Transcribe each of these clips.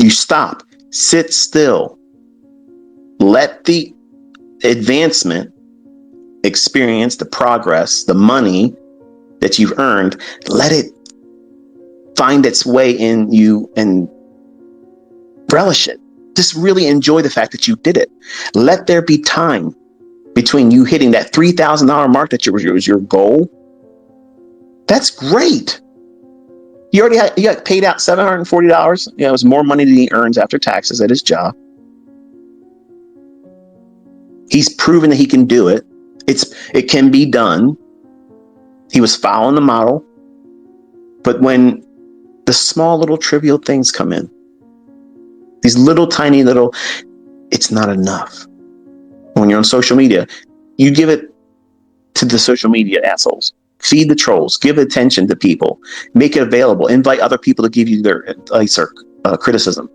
You stop, sit still, let the advancement experience, the progress, the money that you've earned, let it find its way in you and relish it. Just really enjoy the fact that you did it. Let there be time between you hitting that $3,000 mark that was your goal. That's great. You got paid out $740. It was more money than he earns after taxes at his job. He's proven that he can do it. It can be done. He was following the model. But when the small little trivial things come in, these little tiny little, it's not enough. When you're on social media, you give it to the social media assholes. Feed the trolls. Give attention to people. Make it available. Invite other people to give you their advice or criticism.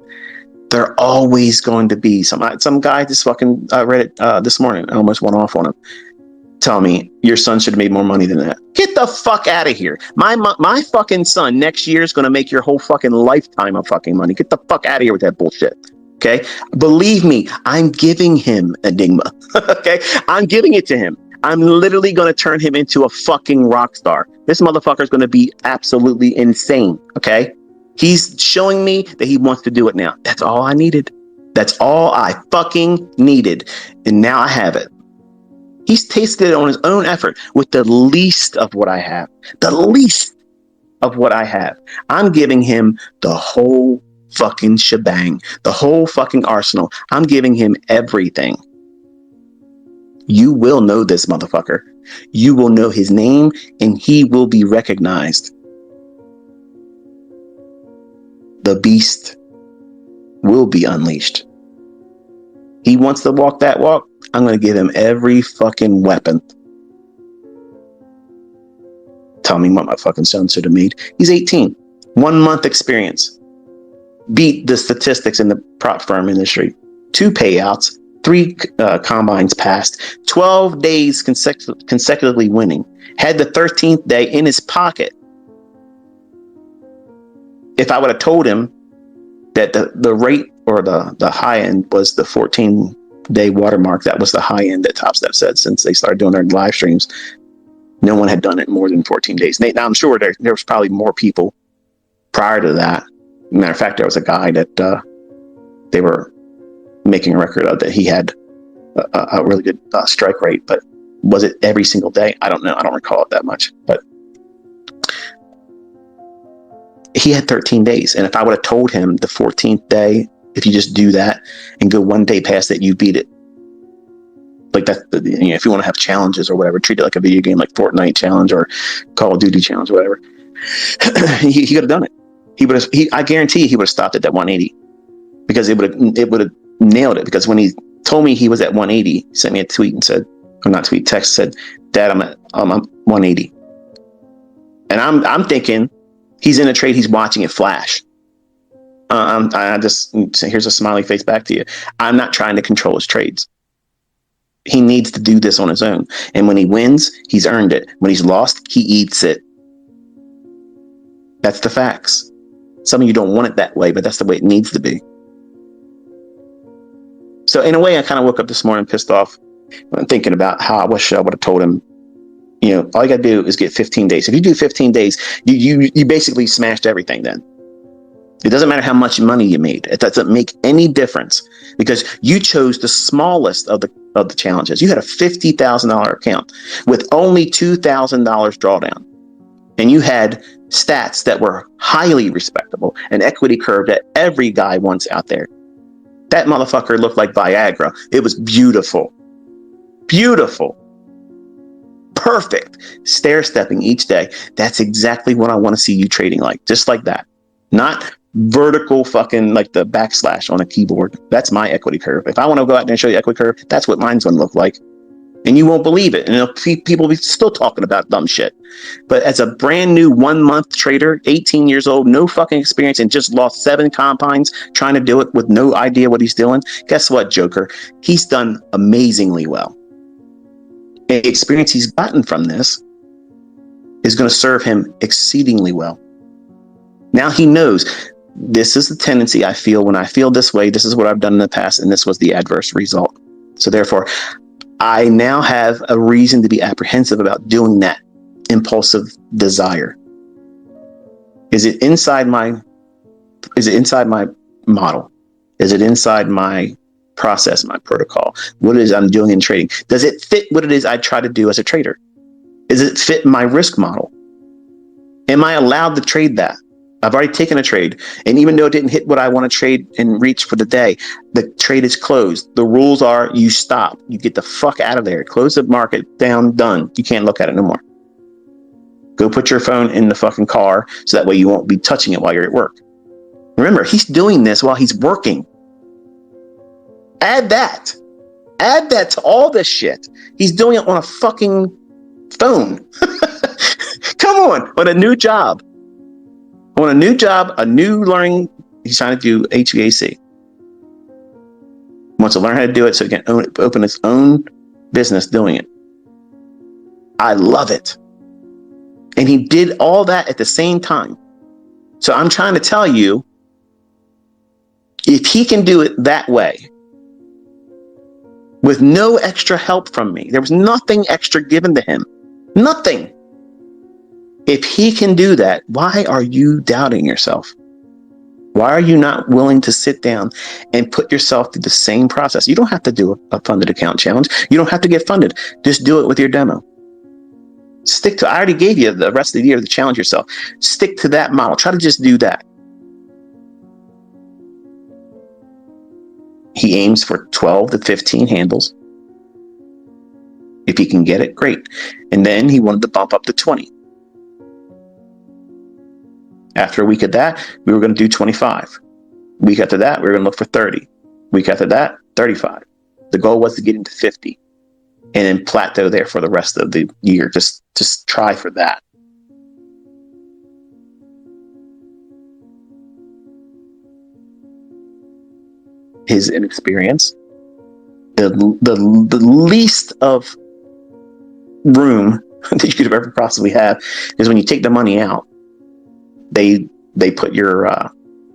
There always going to be some guy just fucking read it this morning. I almost went off on him. Tell me your son should have made more money than that. Get the fuck out of here. My fucking son next year is going to make your whole fucking lifetime of fucking money. Get the fuck out of here with that bullshit. Okay. Believe me, I'm giving him Enigma. Okay. I'm giving it to him. I'm literally going to turn him into a fucking rock star. This motherfucker is going to be absolutely insane. Okay. He's showing me that he wants to do it now. That's all I needed. That's all I fucking needed. And now I have it. He's tasted it on his own effort with the least of what I have. The least of what I have. I'm giving him the whole fucking shebang. The whole fucking arsenal. I'm giving him everything. You will know this motherfucker. You will know his name and he will be recognized. The beast will be unleashed. He wants to walk that walk. I'm going to give him every fucking weapon. Tell me what my fucking son should have made. He's 18. 1 month experience. Beat the statistics in the prop firm industry. 2 payouts. 3 combines passed. 12 days consecutively winning. Had the 13th day in his pocket. If I would have told him that the rate or the high end was the 14-day watermark, that was the high end that Top Step said since they started doing their live streams. No one had done it more than 14 days. Now, I'm sure there was probably more people prior to that. Matter of fact, there was a guy that they were making a record of that he had a really good strike rate, but was it every single day? I don't know. I don't recall it that much, but he had 13 days. And if I would have told him the 14th day, if you just do that and go 1 day past it, you beat it. Like that, if you want to have challenges or whatever, treat it like a video game, like Fortnite challenge or Call of Duty challenge, whatever. he could have done it. I guarantee he would have stopped at that 180 because it would have nailed it. Because when he told me he was at 180, he sent me a tweet and said, or not tweet, text said, "Dad, I'm at 180." And I'm thinking he's in a trade. He's watching it flash. I just, here's a smiley face back to you. I'm not trying to control his trades. He needs to do this on his own. And when he wins, he's earned it. When he's lost, he eats it. That's the facts. Some of you don't want it that way, but that's the way it needs to be. So in a way, I kind of woke up this morning pissed off thinking about how I wish I would have told him, all you got to do is get 15 days. If you do 15 days, you basically smashed everything then. It doesn't matter how much money you made. It doesn't make any difference because you chose the smallest of the challenges. You had a $50,000 account with only $2,000 drawdown. And you had stats that were highly respectable, an equity curve that every guy wants out there. That motherfucker looked like Viagra. It was beautiful. Beautiful. Perfect. Stair-stepping each day. That's exactly what I want to see you trading like. Just like that. Not vertical fucking like the backslash on a keyboard. That's my equity curve. If I want to go out there and show you equity curve, that's what mine's going to look like. And you won't believe it. And people will be still talking about dumb shit. But as a brand new 1 month trader, 18 years old, no fucking experience, and just lost 7 combines trying to do it with no idea what he's doing. Guess what, Joker? He's done amazingly well. The experience he's gotten from this is going to serve him exceedingly well. Now he knows this is the tendency I feel when I feel this way. This is what I've done in the past, and this was the adverse result. So therefore, I now have a reason to be apprehensive about doing that impulsive desire. Is it inside my model? Is it inside my process, my protocol? What it is I'm doing in trading? Does it fit what it is I try to do as a trader? Does it fit my risk model? Am I allowed to trade that? I've already taken a trade, and even though it didn't hit what I want to trade and reach for the day, the trade is closed. The rules are you stop. You get the fuck out of there. Close the market down, done. You can't look at it no more. Go put your phone in the fucking car so that way you won't be touching it while you're at work. Remember, he's doing this while he's working. Add that to all this shit. He's doing it on a fucking phone. Come on a new job. On a new job, a new learning. He's trying to do HVAC. Wants to learn how to do it so he can open his own business doing it. I love it. And he did all that at the same time. So I'm trying to tell you, if he can do it that way, with no extra help from me, there was nothing extra given to him. Nothing. If he can do that, why are you doubting yourself? Why are you not willing to sit down and put yourself through the same process? You don't have to do a funded account challenge. You don't have to get funded. Just do it with your demo. Stick to, I already gave you the rest of the year to challenge yourself. Stick to that model. Try to just do that. He aims for 12 to 15 handles. If he can get it, great. And then he wanted to bump up to 20. After a week of that, we were going to do 25. Week after that, we were going to look for 30. Week after that, 35. The goal was to get into 50 and then plateau there for the rest of the year. Just try for that. His inexperience, the least of room that you could ever possibly have is when you take the money out. They put your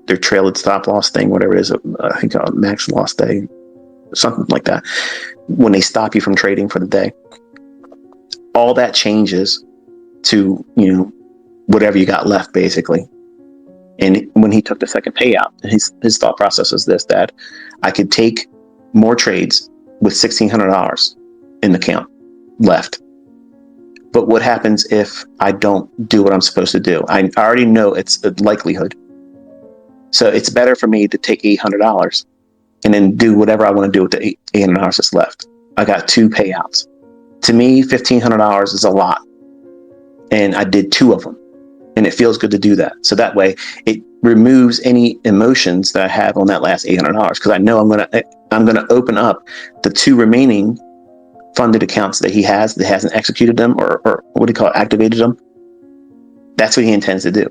their trailed stop loss thing, whatever it is, I think max loss day, something like that. When they stop you from trading for the day, all that changes to whatever you got left, basically. And when he took the second payout, his thought process was this: that I could take more trades with $1,600 in the account left. But what happens if I don't do what I'm supposed to do? I already know it's a likelihood. So it's better for me to take $800 and then do whatever I want to do with the $800 that's left. I got 2 payouts. To me, $1,500 is a lot. And I did 2 of them. And it feels good to do that. So that way it removes any emotions that I have on that last $800, because I know I'm gonna open up the 2 remaining funded accounts that he has that hasn't executed them or what do you call it, activated them. That's what he intends to do.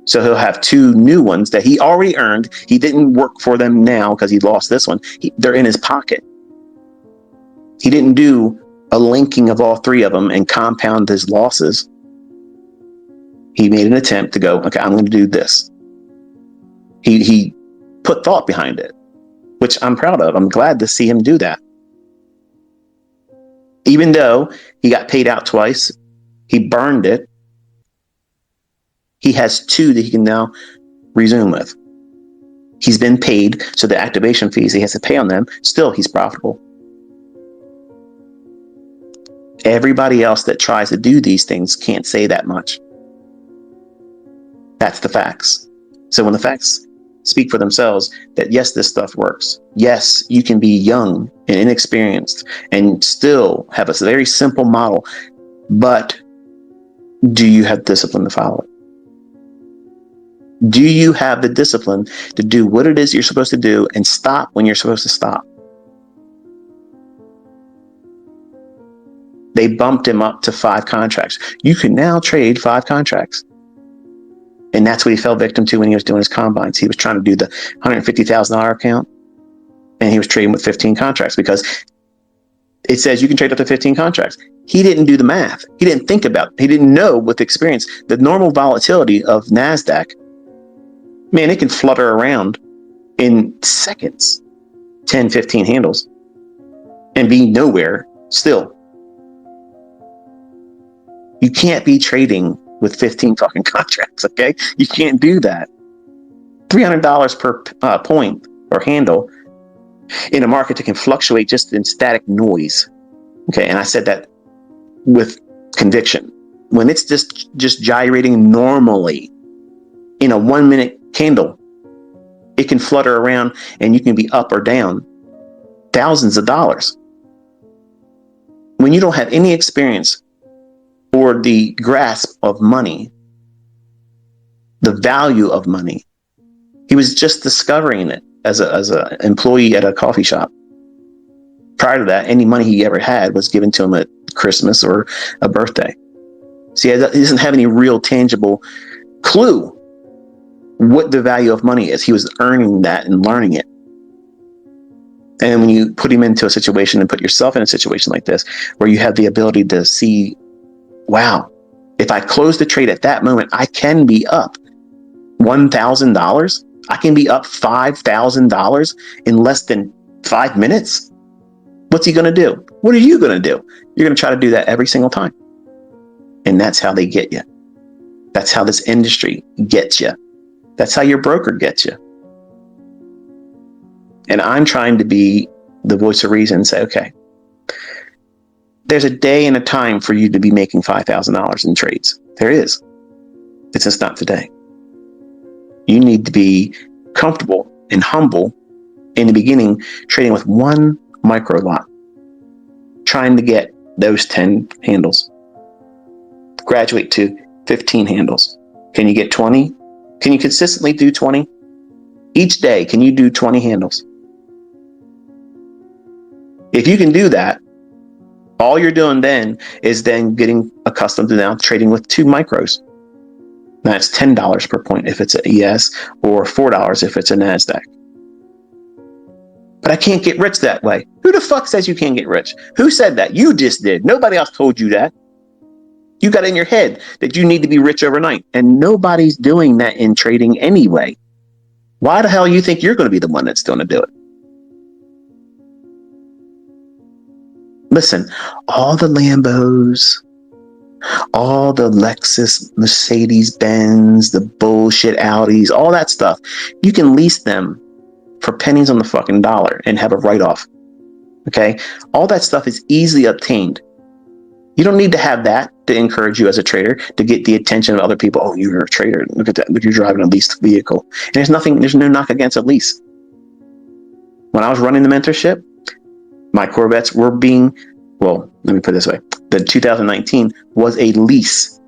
So he'll have 2 new ones that he already earned. He didn't work for them now because he lost this one. They're in his pocket. He didn't do a linking of all 3 of them and compound his losses. He made an attempt to go, okay, I'm going to do this. He put thought behind it, which I'm proud of. I'm glad to see him do that. Even though he got paid out twice, he burned it. He has 2 that he can now resume with. He's been paid, so the activation fees he has to pay on them, still he's profitable. Everybody else that tries to do these things can't say that much. That's the facts. So when the facts speak for themselves, that yes, this stuff works. Yes, you can be young and inexperienced and still have a very simple model, but do you have discipline to follow it? Do you have the discipline to do what it is you're supposed to do and stop when you're supposed to stop? They bumped him up to 5 contracts. You can now trade 5 contracts. And that's what he fell victim to when he was doing his combines. He was trying to do the $150,000 account, and he was trading with 15 contracts because it says you can trade up to 15 contracts. He didn't do the math. He didn't think about it. He didn't know with experience the normal volatility of NASDAQ Man, it can flutter around in seconds, 10, 15 handles, and be nowhere still. You can't be trading with 15 fucking contracts, okay? You can't do that. $300 per point or handle in a market that can fluctuate just in static noise. Okay, and I said that with conviction. When it's just gyrating normally in a 1 minute candle, it can flutter around and you can be up or down thousands of dollars. When you don't have any experience or the grasp of money, the value of money, he was just discovering it as a employee at a coffee shop. Prior to that, any money he ever had was given to him at Christmas or a birthday. See, he doesn't have any real tangible clue what the value of money is. He was earning that and learning it. And when you put him into a situation and put yourself in a situation like this, where you have the ability to see, wow, if I close the trade at that moment, I can be up $1,000. I can be up $5,000 in less than 5 minutes. What's he going to do? What are you going to do? You're going to try to do that every single time. And that's how they get you. That's how this industry gets you. That's how your broker gets you. And I'm trying to be the voice of reason and say, okay, there's a day and a time for you to be making $5,000 in trades. There is. It's just not today. You need to be comfortable and humble in the beginning, trading with one micro lot, trying to get those 10 handles. Graduate to 15 handles. Can you get 20? Can you consistently do 20? Each day, can you do 20 handles? If you can do that, all you're doing then is then getting accustomed to now trading with 2 micros. That's $10 per point if it's an ES, or $4 if it's a NASDAQ. But I can't get rich that way. Who the fuck says you can't get rich? Who said that? You just did. Nobody else told you that. You got in your head that you need to be rich overnight, and nobody's doing that in trading anyway. Why the hell you think you're going to be the one that's going to do it? Listen, all the Lambos, all the Lexus, Mercedes Benz, the bullshit Audis, all that stuff, you can lease them for pennies on the fucking dollar and have a write-off. Okay? All that stuff is easily obtained. You don't need to have that to encourage you as a trader, to get the attention of other people. Oh, you're a trader. Look at that. Look, you're driving a leased vehicle. And there's no knock against a lease. When I was running the mentorship, my Corvettes were being, well, let me put it this way. The 2019 was a lease.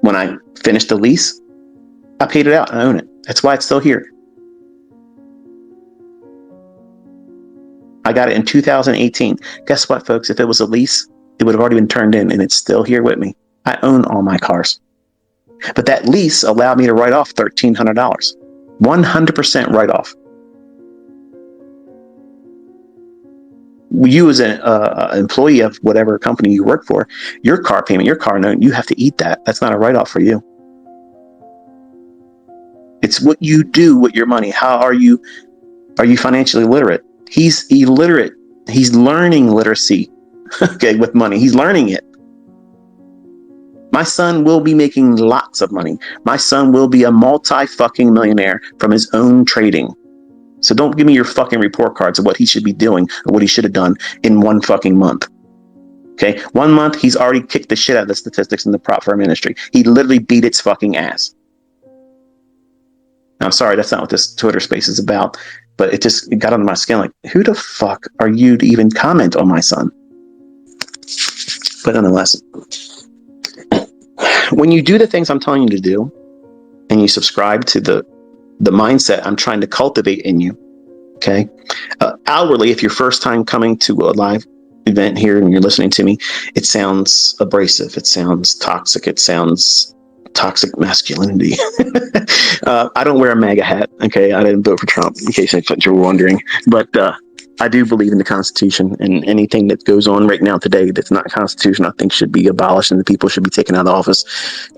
When I finished the lease, I paid it out. I own it. That's why it's still here. I got it in 2018. Guess what, folks? If it was a lease, it would have already been turned in, and it's still here with me. I own all my cars. But that lease allowed me to write off $1,300. 100% write-off. You as an employee of whatever company you work for, your car payment, your car note, you have to eat that. That's not a write-off for you. It's what you do with your money. How are you financially literate? He's illiterate. He's learning literacy, okay, with money. He's learning it. My son will be making lots of money. My son will be a multi-fucking millionaire from his own trading. So don't give me your fucking report cards of what he should be doing or what he should have done in one fucking month. Okay? 1 month, he's already kicked the shit out of the statistics in the prop firm industry. He literally beat its fucking ass. Now, I'm sorry, that's not what this Twitter space is about, but it got under my skin. Like, who the fuck are you to even comment on my son? But nonetheless, when you do the things I'm telling you to do, and you subscribe to the mindset I'm trying to cultivate in you, okay? Outwardly, if you're first time coming to a live event here and you're listening to me, it sounds abrasive. It sounds toxic. It sounds Toxic masculinity. I don't wear a MAGA hat. Okay, I didn't vote for Trump, in case you were wondering. But I do believe in the Constitution, and anything that goes on right now today that's not Constitution, I think should be abolished, and the people should be taken out of office.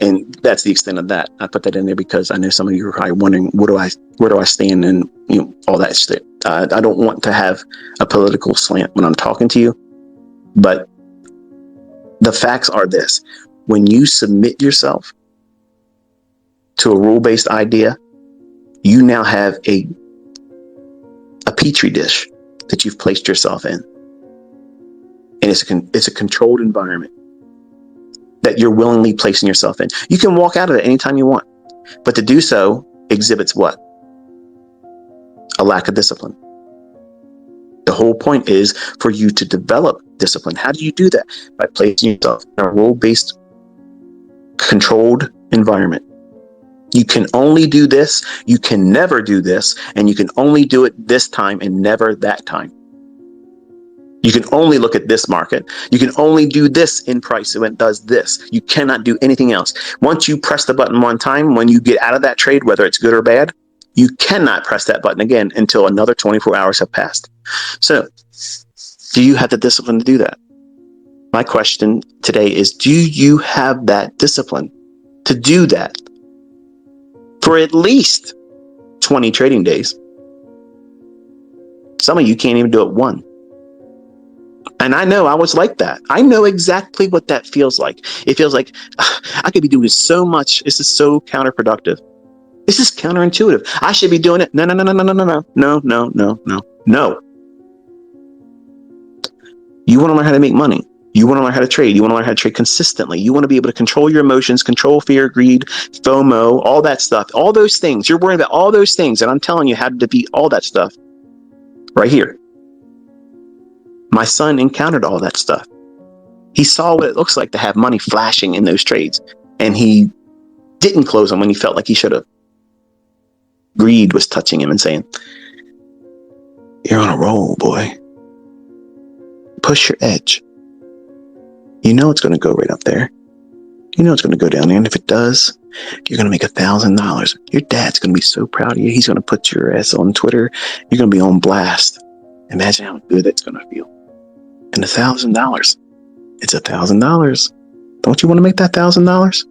And that's the extent of that. I put that in there because I know some of you are probably wondering, where do I stand, and all that shit. I don't want to have a political slant when I'm talking to you, but the facts are this: when you submit yourself to a rule-based idea, you now have a petri dish that you've placed yourself in, and it's a controlled environment that you're willingly placing yourself in. You can walk out of it anytime you want, but to do so exhibits what? A lack of discipline. The whole point is for you to develop discipline. How do you do that? By placing yourself in a rule-based, controlled environment. You can only do this, you can never do this, and you can only do it this time and never that time. You can only look at this market. You can only do this in price when it does this. You cannot do anything else. Once you press the button one time, when you get out of that trade, whether it's good or bad, you cannot press that button again until another 24 hours have passed. So, do you have the discipline to do that? My question today is, do you have that discipline to do that for at least 20 trading days? Some of you can't even do it one. And I know I was like that. I know exactly what that feels like. It feels like I could be doing so much. This is so counterproductive. This is counterintuitive. I should be doing it. No. You want to learn how to make money. You want to learn how to trade. You want to learn how to trade consistently. You want to be able to control your emotions, control fear, greed, FOMO, all that stuff. All those things. You're worried about all those things. And I'm telling you how to defeat all that stuff right here. My son encountered all that stuff. He saw what it looks like to have money flashing in those trades. And he didn't close them when he felt like he should have. Greed was touching him and saying, "You're on a roll, boy. Push your edge. You know it's going to go right up there. You know it's going to go down there. And if it does, you're going to make $1,000. Your dad's going to be so proud of you. He's going to put your ass on Twitter. You're going to be on blast. Imagine how good it's going to feel. And $1,000. It's $1,000. Don't you want to make that $1,000?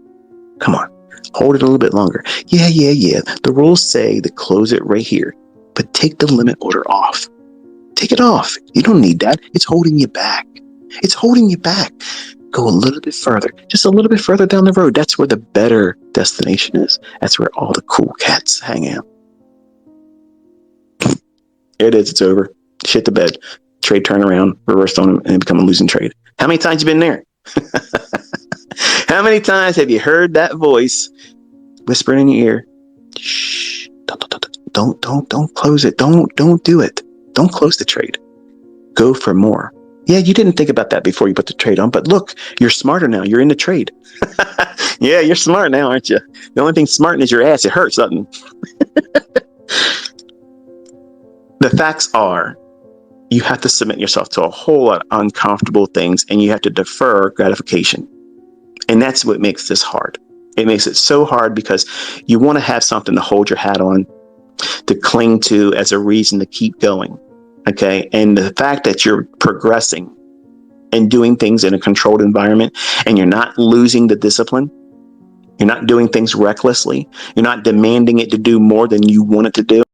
Come on. Hold it a little bit longer. Yeah. The rules say to close it right here, but take the limit order off. Take it off. You don't need that. It's holding you back. It's holding you back. Go a little bit further, just a little bit further down the road. That's where the better destination is. That's where all the cool cats hang out. There it is. It's over. Shit the bed. Trade turnaround, reversed on him, and become a losing trade. How many times you been there? How many times have you heard that voice whispering in your ear? Shh! Don't close it. Don't do it. Don't close the trade. Go for more. Yeah, you didn't think about that before you put the trade on, but look, you're smarter now. You're in the trade. Yeah, you're smart now, aren't you? The only thing smarting is your ass. It hurts, doesn't it? The facts are, you have to submit yourself to a whole lot of uncomfortable things, and you have to defer gratification. And that's what makes this hard. It makes it so hard because you want to have something to hold your hat on, to cling to as a reason to keep going. Okay. And the fact that you're progressing and doing things in a controlled environment, and you're not losing the discipline, you're not doing things recklessly, you're not demanding it to do more than you want it to do.